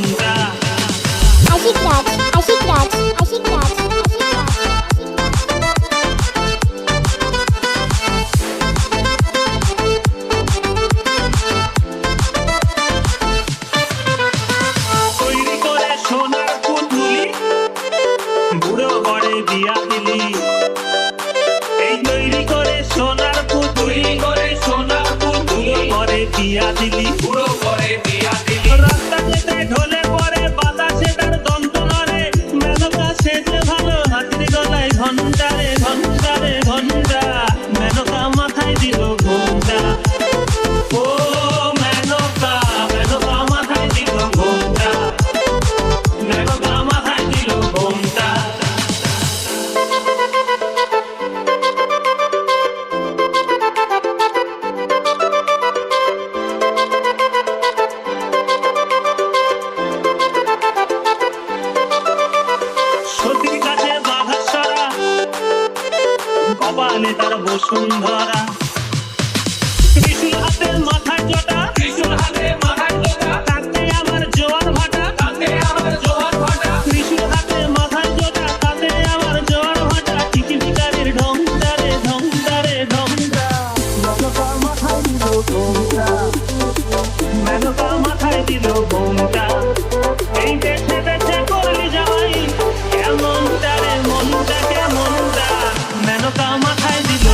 ঘুমটা। আশিক রাজ, আশিক রাজ, আশিক রাজ, আশিক রাজ। তৈরি করে সোনার পুতুলি, বুড়ো বরে বিয়া দিলি। এই তৈরি করে সোনার পুতুলি, বুড়ো বরে বিয়া দিলি। রাস্তা যেতে ঢলে পরে বাতাসে তার দন্ত নড়ে। মেনকা সেজে ভালো হাতির গলায় ঘন্টা রে ঘন্টা রে ঘন্টা। মেনকা মাথায় দিল ঘোমটা। ও মেনকা, মেনকা মাথায় দিল ঘোমটা। মেনকা মাথায় দিল ঘোমটা। সতীর কাছে বাঘা সরা, কপালে তার বসুন্ধরা। ত্রিশূল হাতে মাথায় জটা, তাতে আমার জোয়ার ভাটা। ত্রিশূল হাতে মাথায় জটা, তাতে আমার জোয়ার ভাটা। চিকিৎসারের ঢংটা রে ঢংটা রে ঢংটা। মেনকা মাথায় দিল ঘোমটা, মেনকা মাথায় দিল ঘোমটা। এই দেশে দেশে করলি জামাই, কেমনটা রে মনটা কেমনটা। মেনকা মাথায় দিল।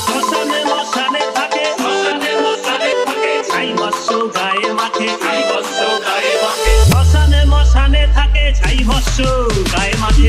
মশানে মশানে থাকে, ছাই ভস্য গায়ে মাখে। শ্মশানে মশানে থাকে, ছাই ভস্য গায়ে মাখে।